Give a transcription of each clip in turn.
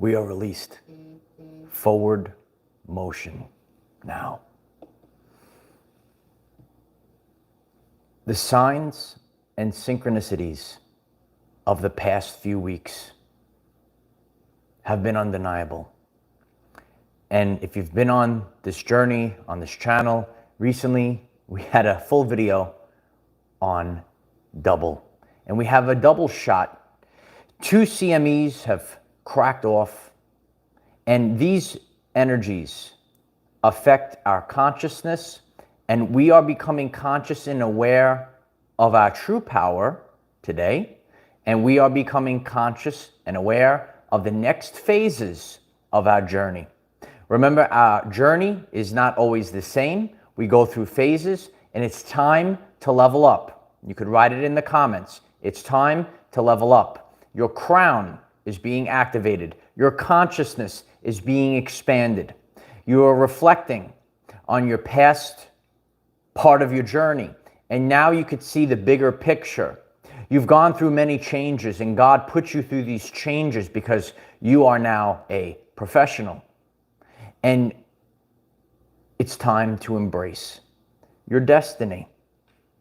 We are released. Forward motion now. The signs and synchronicities of the past few weeks have been undeniable. And if you've been on this journey, on this channel, recently we had a full video on double. And we have a double shot. 2 CMEs have cracked off, and these energies affect our consciousness, and we are becoming conscious and aware of our true power today, and we are becoming conscious and aware of the next phases of our journey. Remember, our journey is not always the same. We go through phases, and it's time to level up. You could write it in the comments. It's time to level up. Your crown is being activated. Your consciousness is being expanded. You are reflecting on your past part of your journey, and now you could see the bigger picture. You've gone through many changes, and God put you through these changes because you are now a professional. And it's time to embrace your destiny.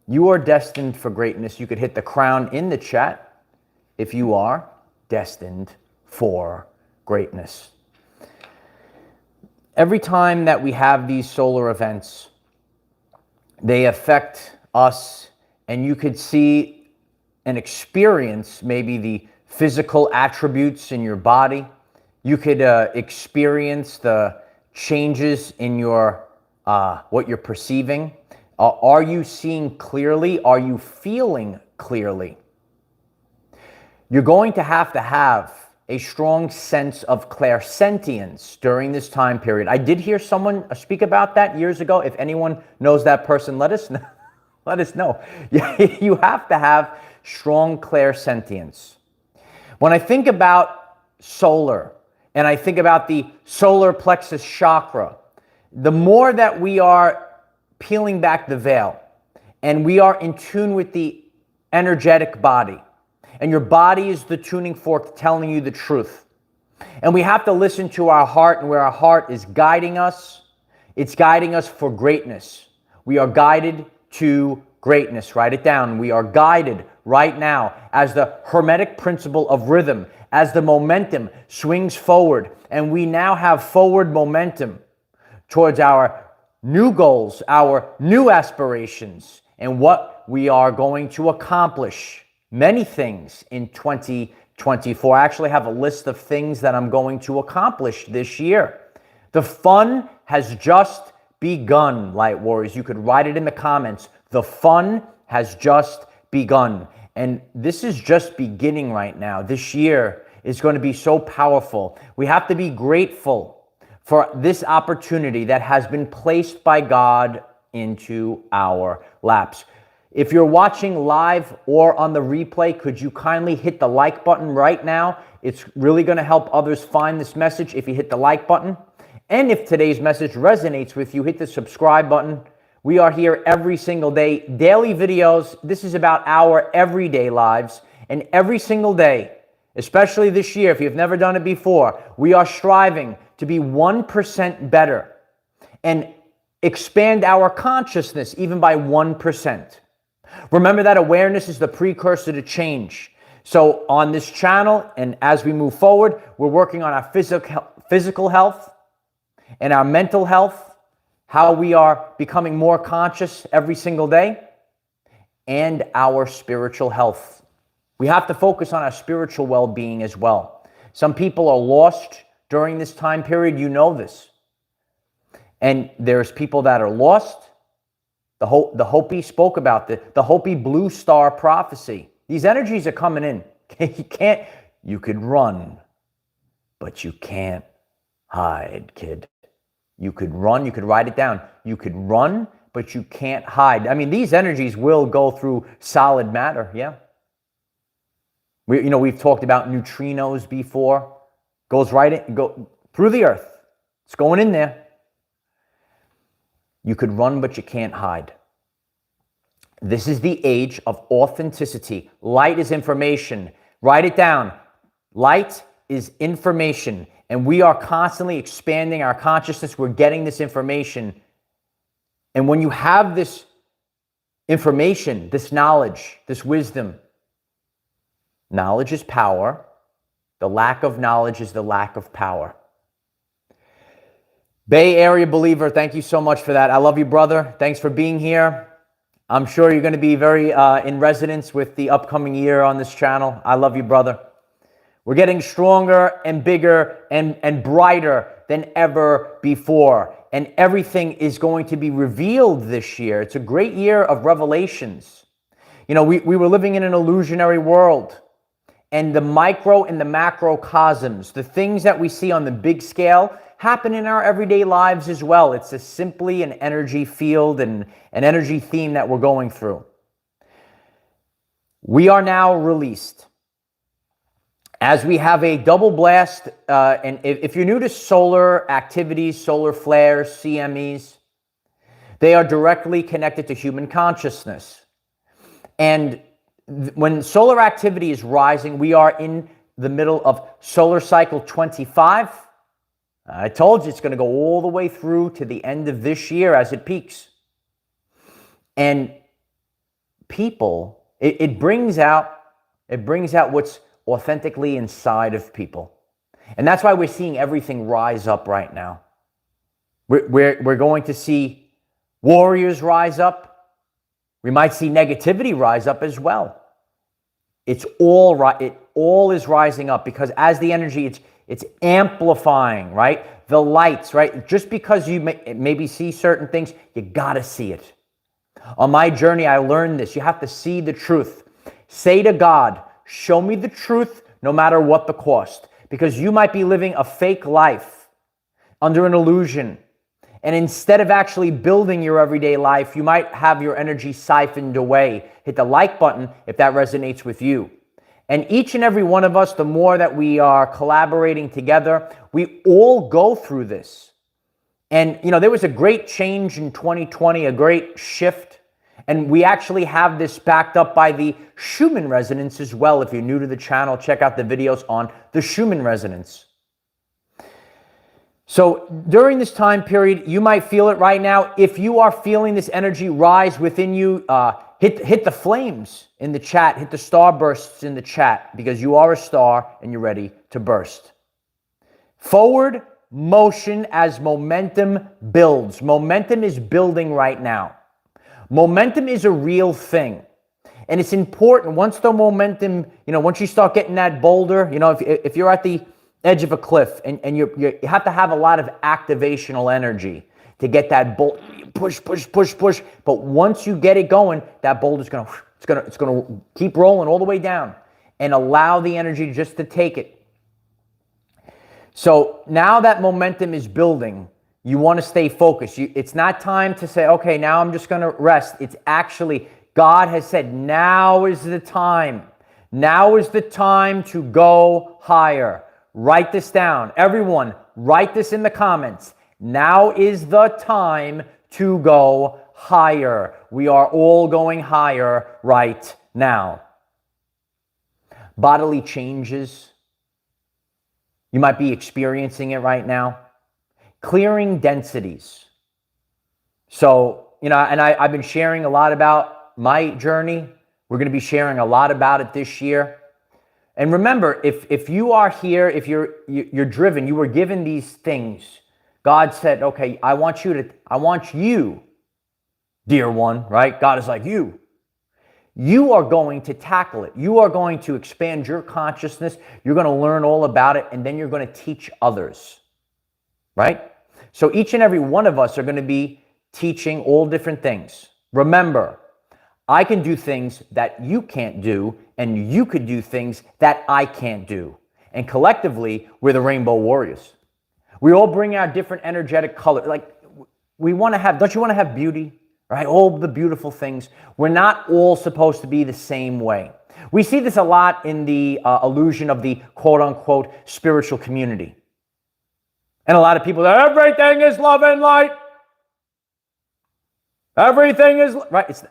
You are destined for greatness. You could hit the crown in the chat if you are destined for greatness. Every time that we have these solar events, they affect us, and you could see and experience maybe the physical attributes in your body. You could experience the changes in your what you're perceiving. Are you seeing clearly? Are you feeling clearly? You're going to have a strong sense of clairsentience during this time period. I did hear someone speak about that years ago. If anyone knows that person, let us know. Let us know. You have to have strong clairsentience. When I think about solar, and I think about the solar plexus chakra, the more that we are peeling back the veil and we are in tune with the energetic body, and your body is the tuning fork telling you the truth. And we have to listen to our heart, and where our heart is guiding us, it's guiding us for greatness. We are guided to greatness. Write it down. We are guided right now as the hermetic principle of rhythm, as the momentum swings forward, and we now have forward momentum towards our new goals, our new aspirations, and what we are going to accomplish. Many things in 2024. I actually have a list of things that I'm going to accomplish this year. The fun has just begun, Light Warriors. You could write it in the comments. The fun has just begun. And this is just beginning right now. This year is going to be so powerful. We have to be grateful for this opportunity that has been placed by God into our laps. If you're watching live or on the replay, could you kindly hit the like button right now? It's really going to help others find this message if you hit the like button. And if today's message resonates with you, hit the subscribe button. We are here every single day, daily videos. This is about our everyday lives. And every single day, especially this year, if you've never done it before, we are striving to be 1% better and expand our consciousness even by 1%. Remember that awareness is the precursor to change. So on this channel, and as we move forward, we're working on our physical health and our mental health, how we are becoming more conscious every single day, and our spiritual health. We have to focus on our spiritual well-being as well. Some people are lost during this time period. You know this. And there's people that are lost. The Hopi spoke about the Hopi blue star prophecy. These energies are coming in. You could run, but you can't hide, kid. You could run, you could write it down. You could run, but you can't hide. I mean, these energies will go through solid matter, yeah. We've talked about neutrinos before. Goes right in, go through the earth. It's going in there. You could run, but you can't hide. This is the age of authenticity. Light is information. Write it down. Light is information, and we are constantly expanding our consciousness. We're getting this information. And when you have this information, this knowledge, this wisdom, knowledge is power. The lack of knowledge is the lack of power. Bay Area believer, thank you so much for that. I love you, brother. Thanks for being here. I'm sure you're going to be very in resonance with the upcoming year on this channel. I love you, brother. We're getting stronger and bigger and brighter than ever before. And everything is going to be revealed this year. It's a great year of revelations. You know, we were living in an illusionary world. And the micro and the macrocosms, the things that we see on the big scale, happen in our everyday lives as well. It's simply an energy field and an energy theme that we're going through. We are now released. As we have a double blast, and if you're new to solar activities, solar flares, CMEs, they are directly connected to human consciousness. And when solar activity is rising, we are in the middle of solar cycle 25. I told you it's going to go all the way through to the end of this year as it peaks. And people, it brings out what's authentically inside of people. And that's why we're seeing everything rise up right now. We're going to see warriors rise up. We might see negativity rise up as well. It's all right. It all is rising up because as the energy, it's amplifying, right? The lights, right? Just because you maybe see certain things, you got to see it. On my journey, I learned this. You have to see the truth. Say to God, show me the truth no matter what the cost. Because you might be living a fake life under an illusion. And instead of actually building your everyday life, you might have your energy siphoned away. Hit the like button if that resonates with you. And each and every one of us, the more that we are collaborating together, we all go through this. And, you know, there was a great change in 2020, a great shift. And we actually have this backed up by the Schumann resonance as well. If you're new to the channel, check out the videos on the Schumann resonance. So during this time period, you might feel it right now. If you are feeling this energy rise within you, hit the flames in the chat, hit the star bursts in the chat, because you are a star and you're ready to burst. Forward motion as momentum builds. Momentum is building right now. Momentum is a real thing. And it's important once the momentum, you know, once you start getting that boulder, you know, if you're at the edge of a cliff and you have to have a lot of activational energy to get that boulder, push. But once you get it going, that boulder's it's gonna keep rolling all the way down and allow the energy just to take it. So now that momentum is building, you want to stay focused. It's not time to say, okay, now I'm just going to rest. It's actually, God has said, now is the time. Now is the time to go higher. Write this down. Everyone, write this in the comments. Now is the time to go higher. We are all going higher right now. Bodily changes. You might be experiencing it right now. Clearing densities. So, you know, and I've been sharing a lot about my journey. We're going to be sharing a lot about it this year. And remember, if you are here, if you're driven, you were given these things. God said, okay, I want you, dear one, right? God is like, you are going to tackle it. You are going to expand your consciousness. You're going to learn all about it, and then you're going to teach others, right? So each and every one of us are going to be teaching all different things. Remember, I can do things that you can't do, and you could do things that I can't do. And collectively, we're the Rainbow Warriors. We all bring our different energetic color. Like, we want to have, don't you want to have beauty? Right? All the beautiful things. We're not all supposed to be the same way. We see this a lot in the illusion of the quote-unquote spiritual community. And a lot of people say, everything is love and light. Everything is, right?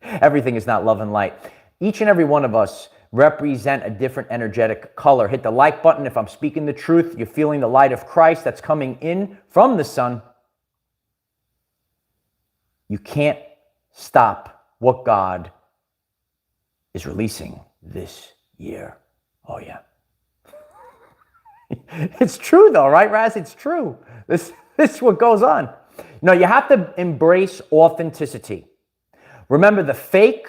Everything is not love and light. Each and every one of us represent a different energetic color. Hit the like button if I'm speaking the truth. You're feeling the light of Christ that's coming in from the sun. You can't stop what God is releasing this year. Oh, yeah. It's true, though, right, Raz? It's true. This is what goes on. No, you have to embrace authenticity. Remember, the fake,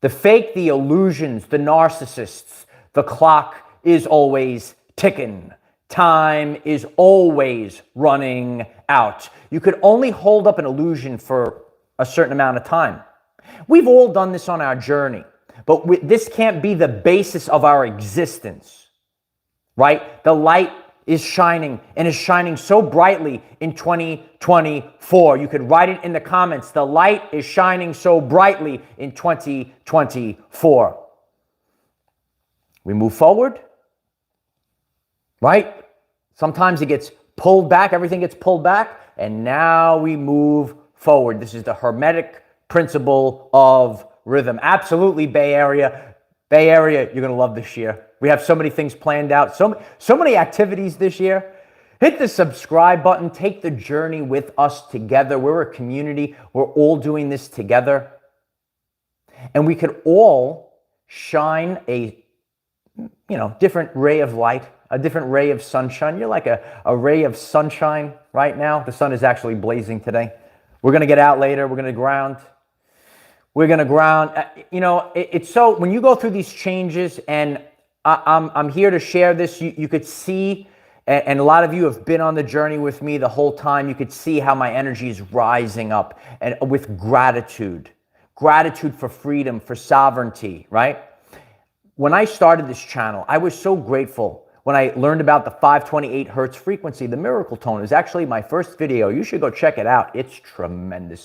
the illusions, the narcissists, the clock is always ticking. Time is always running out. You could only hold up an illusion for a certain amount of time. We've all done this on our journey, but this can't be the basis of our existence, right? The light is shining and is shining so brightly in 2024. You could write it in the comments. The light is shining so brightly in 2024. We move forward, right? Sometimes it gets pulled back. Everything gets pulled back. And now we move forward. This is the Hermetic principle of rhythm. Absolutely, Bay Area. Bay Area, you're going to love this year. We have so many things planned out, so many activities this year. Hit the subscribe button. Take the journey with us together. We're a community. We're all doing this together. And we could all shine a, different ray of light, a different ray of sunshine. You're like a ray of sunshine right now. The sun is actually blazing today. We're going to get out later. We're going to ground. We're going to ground. It's so, when you go through these changes, and I'm here to share this, you could see, and a lot of you have been on the journey with me the whole time. You could see how my energy is rising up, and with gratitude for freedom, for sovereignty, right? When I started this channel, I was so grateful when I learned about the 528 hertz frequency. The miracle tone is actually my first video. You should go check it out. It's tremendous.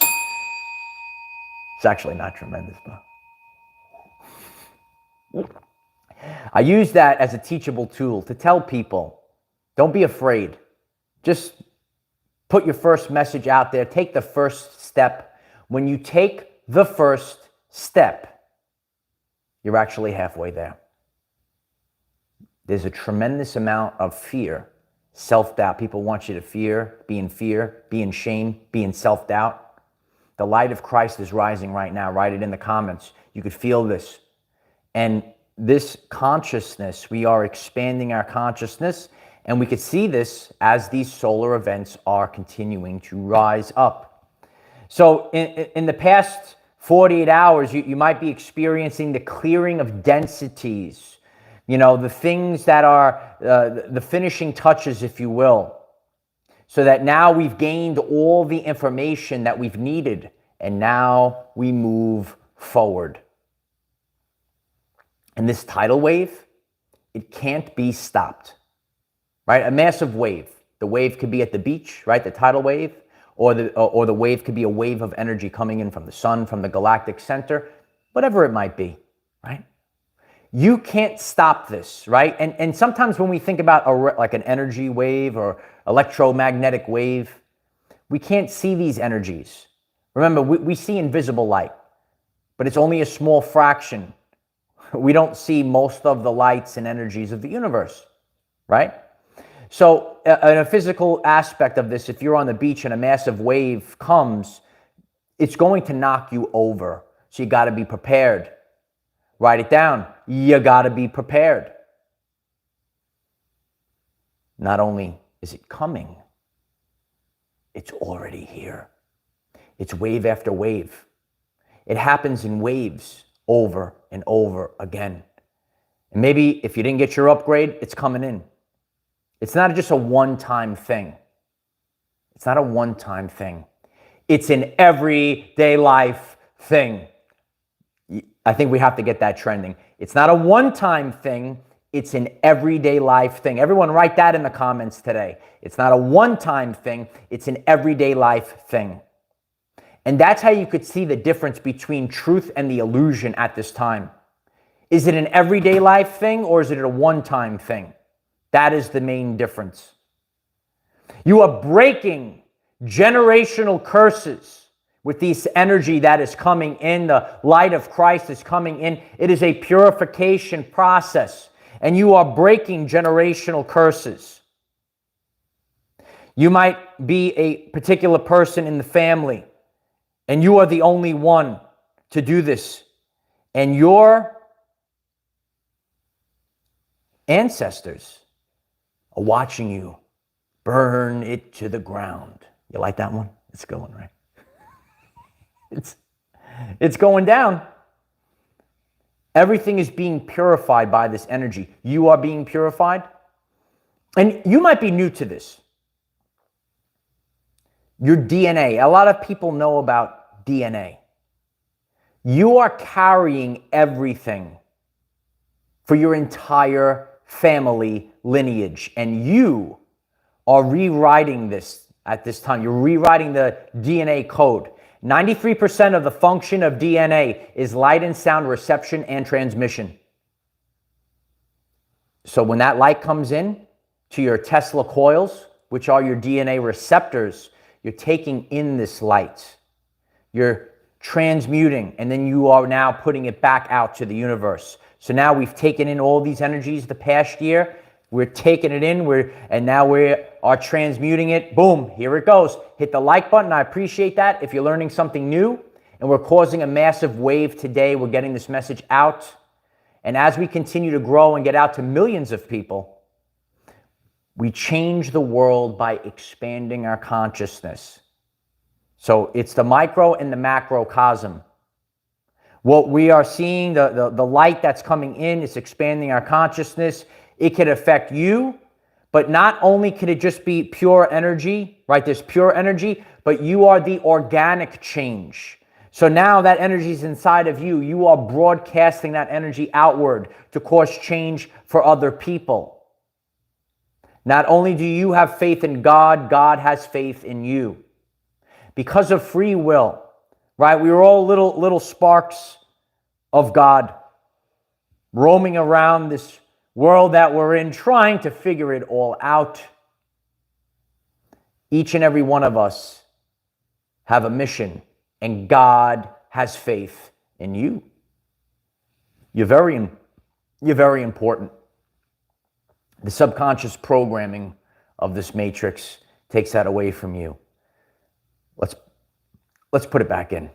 It's actually not tremendous, but I use that as a teachable tool to tell people, don't be afraid. Just put your first message out there. Take the first step. When you take the first step, you're actually halfway there. There's a tremendous amount of fear, self-doubt. People want you to be in shame, be in self-doubt. The light of Christ is rising right now. Write it in the comments. You could feel this. And this consciousness, we are expanding our consciousness, and we could see this as these solar events are continuing to rise up. So in the past 48 hours, you might be experiencing the clearing of densities, the things that are the finishing touches, if you will, so that now we've gained all the information that we've needed, and now we move forward. And this tidal wave, it can't be stopped, right? A massive wave. The wave could be at the beach, right? The tidal wave, or the wave could be a wave of energy coming in from the sun, from the galactic center, whatever it might be, right? You can't stop this, right? And sometimes when we think about like an energy wave or electromagnetic wave, we can't see these energies. Remember, we see invisible light, but it's only a small fraction. We don't see most of the lights and energies of the universe, right? So in a physical aspect of this, if you're on the beach and a massive wave comes, it's going to knock you over. So you got to be prepared. Write it down. You got to be prepared. Not only is it coming, it's already here. It's wave after wave. It happens in waves over and over again. And maybe if you didn't get your upgrade, it's coming in. It's not just a one-time thing. It's not a one-time thing. It's an everyday life thing. I think we have to get that trending. It's not a one-time thing. It's an everyday life thing. Everyone write that in the comments today. It's not a one-time thing. It's an everyday life thing. And that's how you could see the difference between truth and the illusion at this time. Is it an everyday life thing, or is it a one-time thing? That is the main difference. You are breaking generational curses with this energy that is coming in, the light of Christ is coming in. It is a purification process, and you are breaking generational curses. You might be a particular person in the family, and you are the only one to do this, and your ancestors are watching you burn it to the ground. You like that one? It's a good one, right? It's going down. Everything is being purified by this energy. You are being purified. And you might be new to this. Your DNA. A lot of people know about DNA. You are carrying everything for your entire family lineage. And you are rewriting this at this time. You're rewriting the DNA code. 93% of the function of DNA is light and sound reception and transmission. So when that light comes in to your Tesla coils, which are your DNA receptors, you're taking in this light. You're transmuting, and then you are now putting it back out to the universe. So now we've taken in all these energies the past year. We're taking it in, and now we are transmuting it. Boom, here it goes. Hit the like button. I appreciate that. If you're learning something new, and we're causing a massive wave today, we're getting this message out. And as we continue to grow and get out to millions of people, we change the world by expanding our consciousness. So it's the micro and the macrocosm. What we are seeing, the light that's coming in, is expanding our consciousness. It could affect you, but not only could it just be pure energy, right? There's pure energy, but you are the organic change. So now that energy is inside of you. You are broadcasting that energy outward to cause change for other people. Not only do you have faith in God, God has faith in you. Because of free will, right? We were all little sparks of God roaming around this world that we're in, trying to figure it all out. Each and every one of us have a mission, and God has faith in you. You're very important. The subconscious programming of this matrix takes that away from you. Let's put it back in.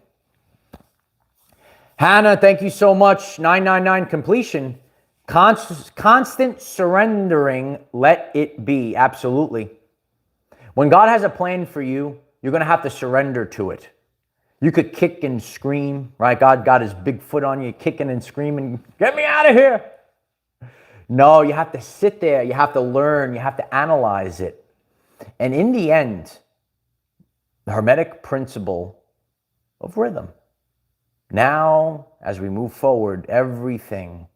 Hannah, thank you so much. 999 completion. Constant surrendering, let it be. Absolutely. When God has a plan for you, you're going to have to surrender to it. You could kick and scream, right? God got his big foot on you, kicking and screaming, get me out of here. No, you have to sit there. You have to learn. You have to analyze it. And in the end, the Hermetic principle of rhythm. Now, as we move forward, everything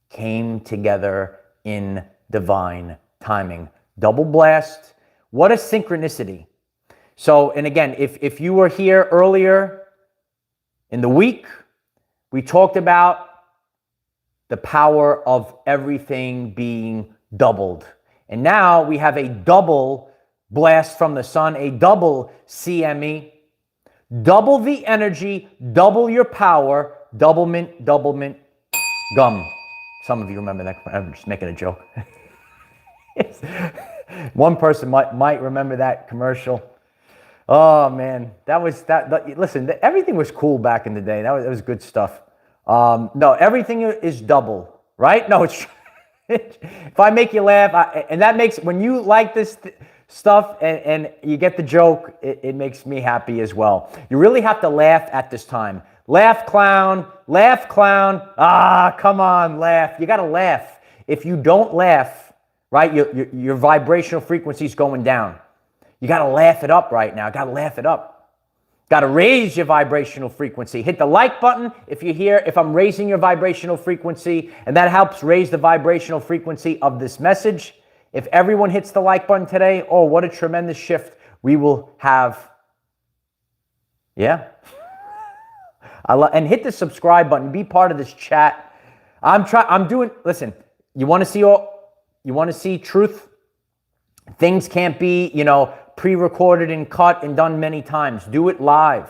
came together in divine timing. Double blast. What a synchronicity. So, and again, if you were here earlier in the week, we talked about the power of everything being doubled. And now we have a double blast from the sun, a double CME. Double the energy, double your power, double mint, gum. Some of you remember that. I'm just making a joke. One person might remember that commercial. Oh man, that was that. Listen, everything was cool back in the day. That was good stuff. No, everything is double, right? No, it's if I make you laugh, and that makes, when you like this stuff and you get the joke, it makes me happy as well. You really have to laugh at this time. Laugh, clown. Laugh, clown. Ah, come on, laugh. You got to laugh. If you don't laugh, right, your vibrational frequency is going down. You got to laugh it up right now. Got to laugh it up. Got to raise your vibrational frequency. Hit the like button if you're here, if I'm raising your vibrational frequency, and that helps raise the vibrational frequency of this message. If everyone hits the like button today, oh, what a tremendous shift we will have. Yeah. And hit the subscribe button. Be part of this chat. Listen, you want to see truth? Things can't be, pre-recorded and cut and done many times. Do it live.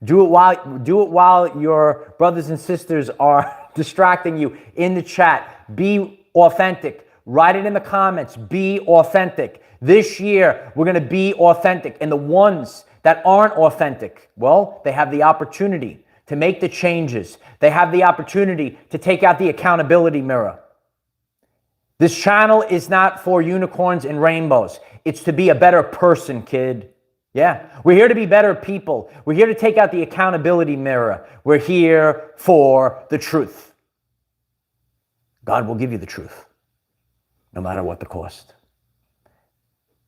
Do it while your brothers and sisters are distracting you in the chat. Be authentic. Write it in the comments. Be authentic. This year, we're going to be authentic. And the ones that aren't authentic, well, they have the opportunity to make the changes. They have the opportunity to take out the accountability mirror. This channel is not for unicorns and rainbows. It's to be a better person, kid. Yeah, we're here to be better people. We're here to take out the accountability mirror. We're here for the truth. God will give you the truth, no matter what the cost.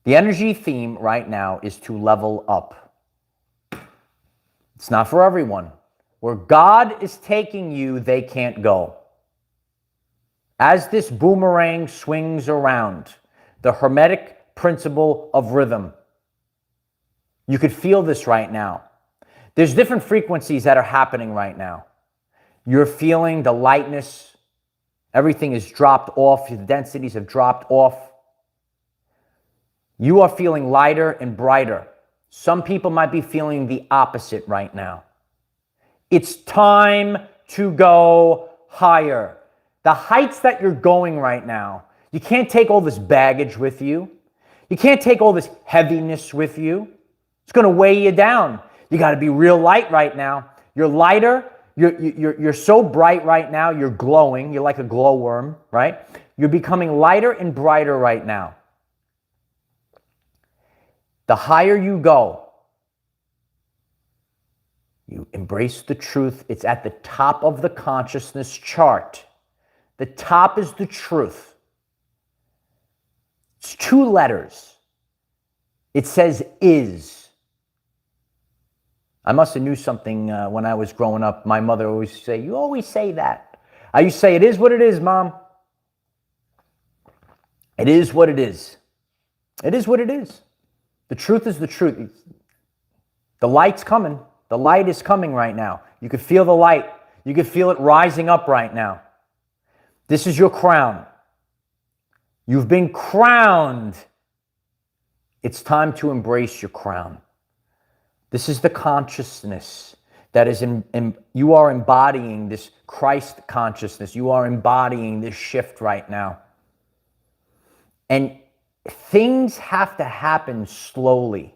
The energy theme right now is to level up. It's not for everyone. Where God is taking you, they can't go. As this boomerang swings around, the Hermetic principle of rhythm, you could feel this right now. There's different frequencies that are happening right now. You're feeling the lightness. Everything is dropped off. The densities have dropped off. You are feeling lighter and brighter. Some people might be feeling the opposite right now. It's time to go higher. The heights that you're going right now, you can't take all this baggage with you. You can't take all this heaviness with you. It's going to weigh you down. You got to be real light right now. You're lighter. You're so bright right now. You're glowing. You're like a glowworm, right? You're becoming lighter and brighter right now. The higher you go, you embrace the truth. It's at the top of the consciousness chart. The top is the truth. It's 2 letters. It says is. I must have knew something when I was growing up. My mother always used to say, you always say that. I used to say, it is what it is, Mom. It is what it is. It is what it is. The truth is the truth. The light's coming. The light is coming right now. You can feel the light. You can feel it rising up right now. This is your crown. You've been crowned. It's time to embrace your crown. This is the consciousness that is you are embodying this Christ consciousness. You are embodying this shift right now. And things have to happen slowly.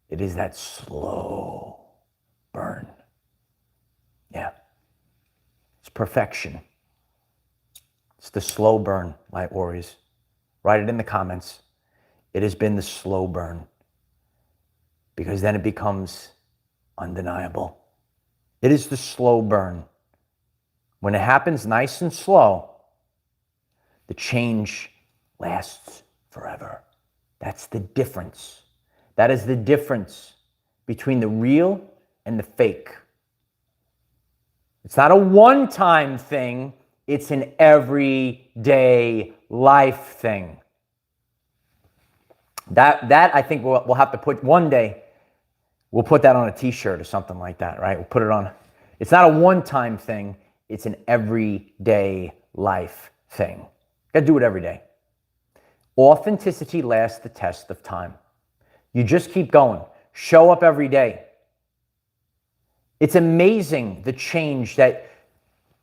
It is that slow burn. Yeah. It's perfection. It's the slow burn, light warriors. Write it in the comments. It has been the slow burn. Because then it becomes undeniable. It is the slow burn. When it happens nice and slow, the change lasts forever. That's the difference. That is the difference between the real and the fake. It's not a one-time thing. It's an everyday life thing. That I think we'll have to put one day. We'll put that on a t-shirt or something like that, right? We'll put it on. It's not a one-time thing. It's an everyday life thing. Got to do it every day. Authenticity lasts the test of time. You just keep going. Show up every day. It's amazing the change that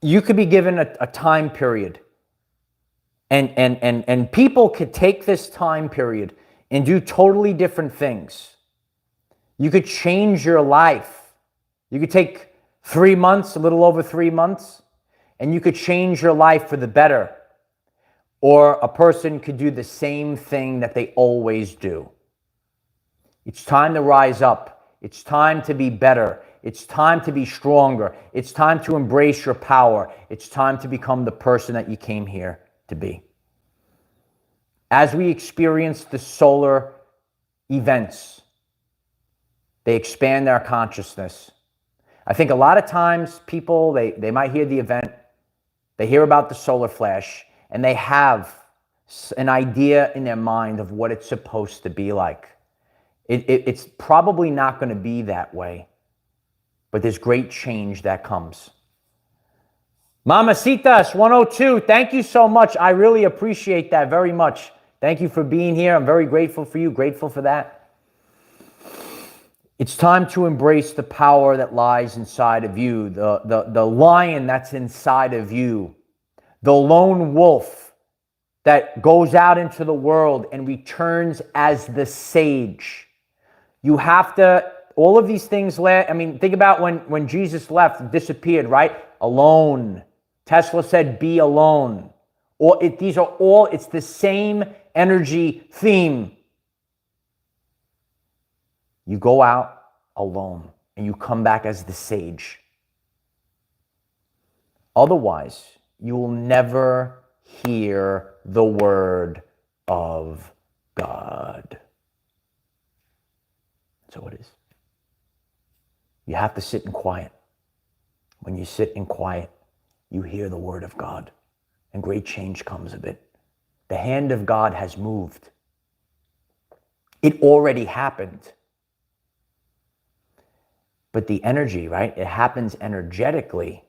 you could be given a time period. And people could take this time period and do totally different things. You could change your life. You could take 3 months, a little over 3 months, and you could change your life for the better. Or a person could do the same thing that they always do. It's time to rise up. It's time to be better. It's time to be stronger. It's time to embrace your power. It's time to become the person that you came here to be. As we experience the solar events, they expand our consciousness. I think a lot of times people, they might hear the event, they hear about the solar flash, and they have an idea in their mind of what it's supposed to be like. It's probably not going to be that way, but there's great change that comes. Mamacitas 102, thank you so much. I really appreciate that very much. Thank you for being here. I'm very grateful for you, grateful for that. It's time to embrace the power that lies inside of you, the lion that's inside of you, the lone wolf that goes out into the world and returns as the sage. You have to, all of these things, think about when Jesus left, disappeared, right? Alone. Tesla said, be alone. It's the same energy theme. You go out alone and you come back as the sage. Otherwise, you will never hear the word of God. So it is. You have to sit in quiet. When you sit in quiet, you hear the word of God, and great change comes of it. The hand of God has moved. It already happened. But the energy, right? It happens energetically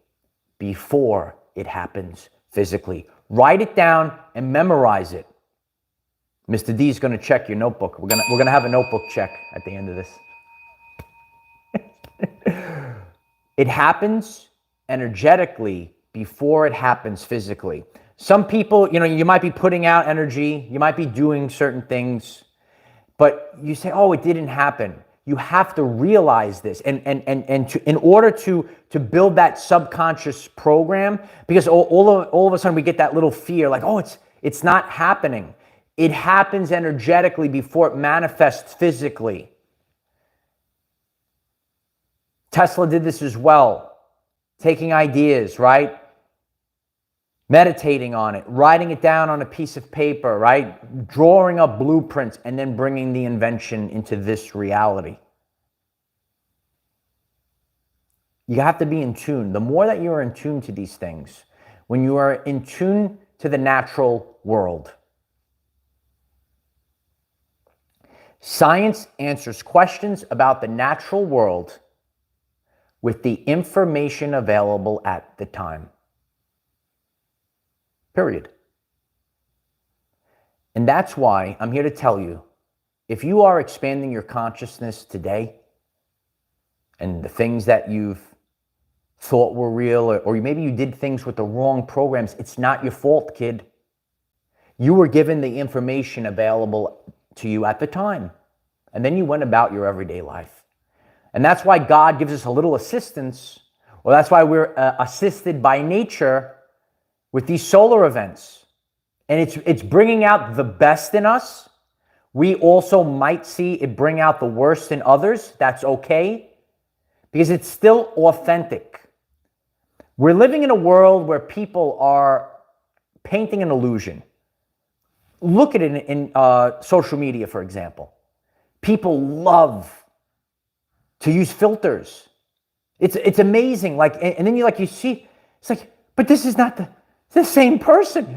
before it happens physically. Write it down and memorize it. Mr. D is going to check your notebook. We're gonna have a notebook check at the end of this. It happens energetically before it happens physically. Some people, you might be putting out energy, you might be doing certain things, but you say, oh, it didn't happen. You have to realize this, and in order to build that subconscious program, because all of a sudden we get that little fear, like, oh, it's not happening. It happens energetically before it manifests physically. Tesla did this as well, taking ideas, right? Meditating on it, writing it down on a piece of paper, right? Drawing up blueprints and then bringing the invention into this reality. You have to be in tune. The more that you're in tune to these things, when you are in tune to the natural world, science answers questions about the natural world with the information available at the time. Period. And that's why I'm here to tell you, if you are expanding your consciousness today, and the things that you've thought were real, or maybe you did things with the wrong programs, it's not your fault, kid. You were given the information available to you at the time, and then you went about your everyday life. And that's why God gives us a little assistance, or that's why we're assisted by nature with these solar events. And it's bringing out the best in us. We also might see it bring out the worst in others. That's okay, because it's still authentic. We're living in a world where people are painting an illusion. Look at it in social media, for example. People love to use filters. It's amazing. And then you see, it's like, but this is not the same person.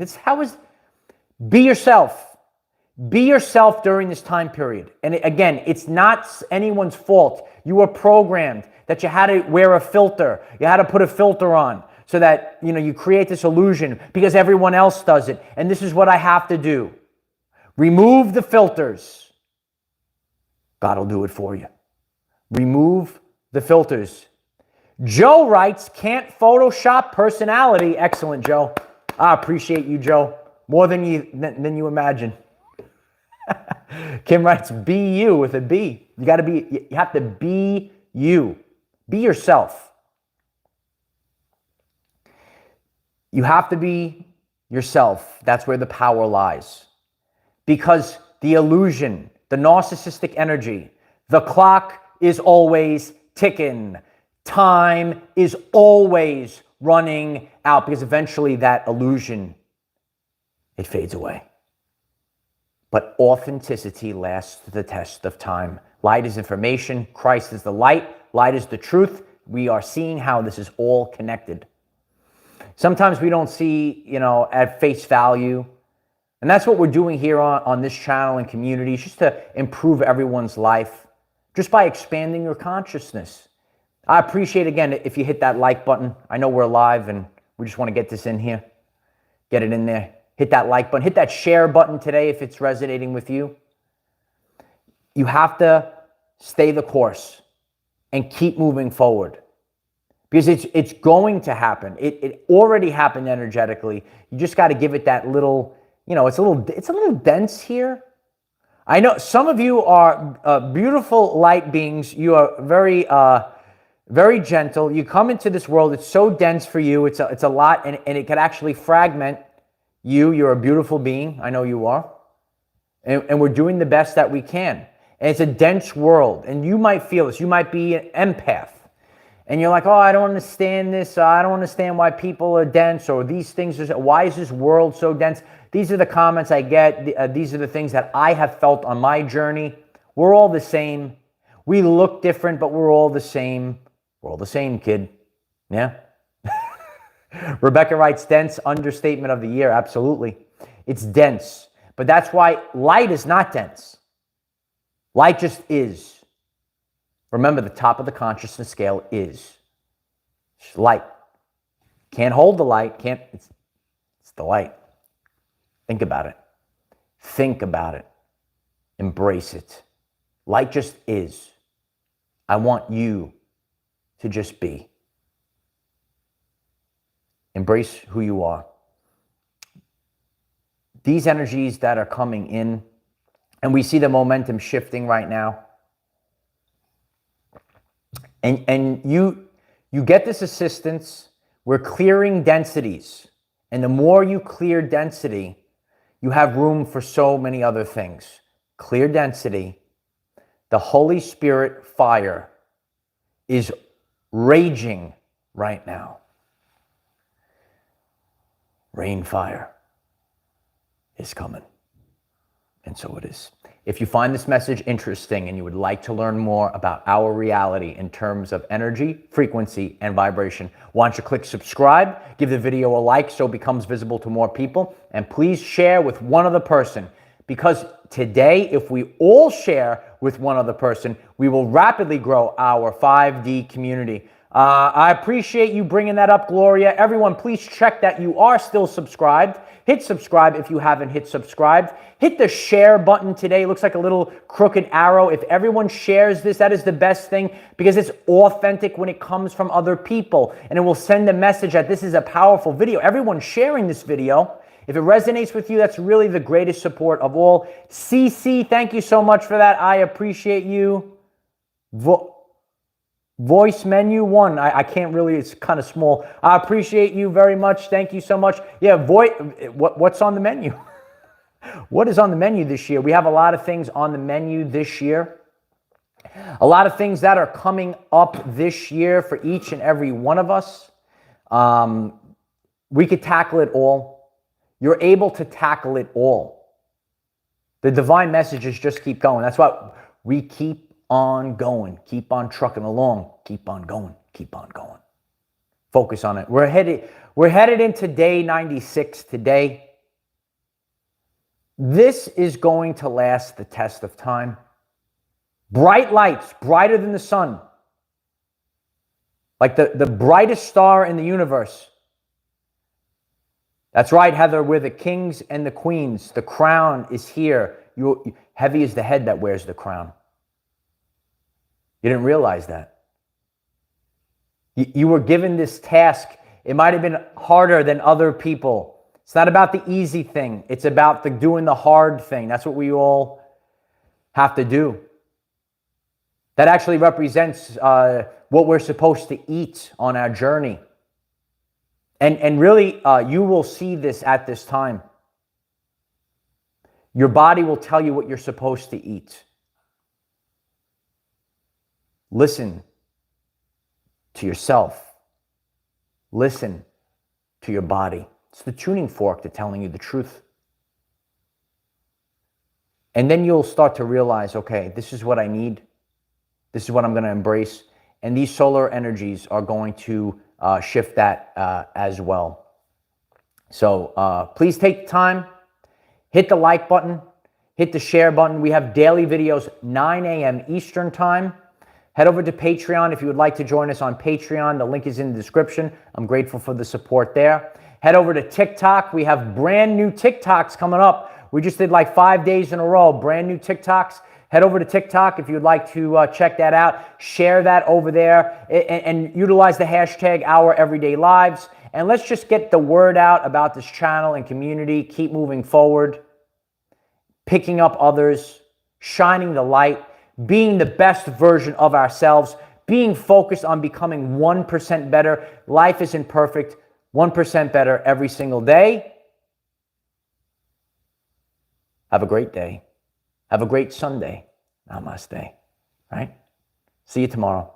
Be yourself. Be yourself during this time period. And again, it's not anyone's fault. You were programmed that you had to wear a filter. You had to put a filter on so that, you create this illusion because everyone else does it. And this is what I have to do. Remove the filters. God will do it for you. Remove the filters. Joe writes, can't Photoshop personality. Excellent, Joe. I appreciate you, Joe, more than you imagine. Kim writes, be you with a B. You have to be you. Be yourself. You have to be yourself. That's where the power lies. Because the illusion, the narcissistic energy, the clock is always ticking. Time is always running out, because eventually that illusion, it fades away. But authenticity lasts the test of time. Light is information. Christ is the light. Light is the truth. We are seeing how this is all connected. Sometimes we don't see, at face value. And that's what we're doing here on this channel and community, just to improve everyone's life, just by expanding your consciousness. I appreciate, again, if you hit that like button. I know we're live and we just want to get this in here. Get it in there. Hit that like button. Hit that share button today if it's resonating with you. You have to stay the course. and keep moving forward. Because it's going to happen. It already happened energetically. You just got to give it that little, it's a little dense here. I know some of you are beautiful light beings. You are very, very gentle. You come into this world. It's so dense for you. It's a lot, and it can actually fragment you. You're a beautiful being. I know you are. And we're doing the best that we can. And it's a dense world. And you might feel this. You might be an empath. And you're like, oh, I don't understand this. I don't understand why people are dense, or these things. Why is this world so dense? These are the comments I get. These are the things that I have felt on my journey. We're all the same. We look different, but we're all the same. We're all the same, kid. Yeah. Rebecca writes, dense, understatement of the year. Absolutely. It's dense. But that's why light is not dense. Light just is. Remember, the top of the consciousness scale is light. Can't hold the light. It's the light. Think about it. Think about it. Embrace it. Light just is. I want you to just be. Embrace who you are. These energies that are coming in, and we see the momentum shifting right now. And you get this assistance. We're clearing densities. And the more you clear density, you have room for so many other things. Clear density. The Holy Spirit fire is raging right now. Rain fire is coming. And so it is. If you find this message interesting and you would like to learn more about our reality in terms of energy, frequency, and vibration, why don't you click subscribe, give the video a like so it becomes visible to more people, and please share with one other person, because today, if we all share with one other person, we will rapidly grow our 5D community. I appreciate you bringing that up, Gloria. Everyone, please check that you are still subscribed. Hit subscribe if you haven't hit subscribed. Hit the share button today. It looks like a little crooked arrow. If everyone shares this, that is the best thing, because it's authentic when it comes from other people, and it will send a message that this is a powerful video. Everyone sharing this video. If it resonates with you, that's really the greatest support of all. CC, thank you so much for that. I appreciate you. Voice menu 1. I can't really, it's kind of small. I appreciate you very much. Thank you so much. Yeah, what's on the menu? What is on the menu this year? We have a lot of things on the menu this year. A lot of things that are coming up this year for each and every one of us. We could tackle it all. You're able to tackle it all. The divine messages just keep going. That's why we keep on going, keep on trucking along, keep on going, keep on going. Focus on it. We're headed into day 96 today. This is going to last the test of time. Bright lights, brighter than the sun. Like the brightest star in the universe. That's right, Heather, we're the kings and the queens. The crown is here. Heavy is the head that wears the crown. You didn't realize that. You were given this task. It might have been harder than other people. It's not about the easy thing. It's about doing the hard thing. That's what we all have to do. That actually represents what we're supposed to eat on our journey. And really, you will see this at this time. Your body will tell you what you're supposed to eat. Listen to yourself. Listen to your body. It's the tuning fork to telling you the truth. And then you'll start to realize, okay, this is what I need. This is what I'm going to embrace. And these solar energies are going to shift that as well. So please take time. Hit the like button. Hit the share button. We have daily videos, 9 a.m. Eastern time. Head over to Patreon if you would like to join us on Patreon. The link is in the description. I'm grateful for the support there. Head over to TikTok. We have brand new TikToks coming up. We just did like 5 days in a row, brand new TikToks. Head over to TikTok if you'd like to check that out. Share that over there and utilize the hashtag #OurEverydayLives. And let's just get the word out about this channel and community. Keep moving forward, picking up others, shining the light, being the best version of ourselves, being focused on becoming 1% better. Life isn't perfect. 1% better every single day. Have a great day. Have a great Sunday. Namaste. Right? See you tomorrow.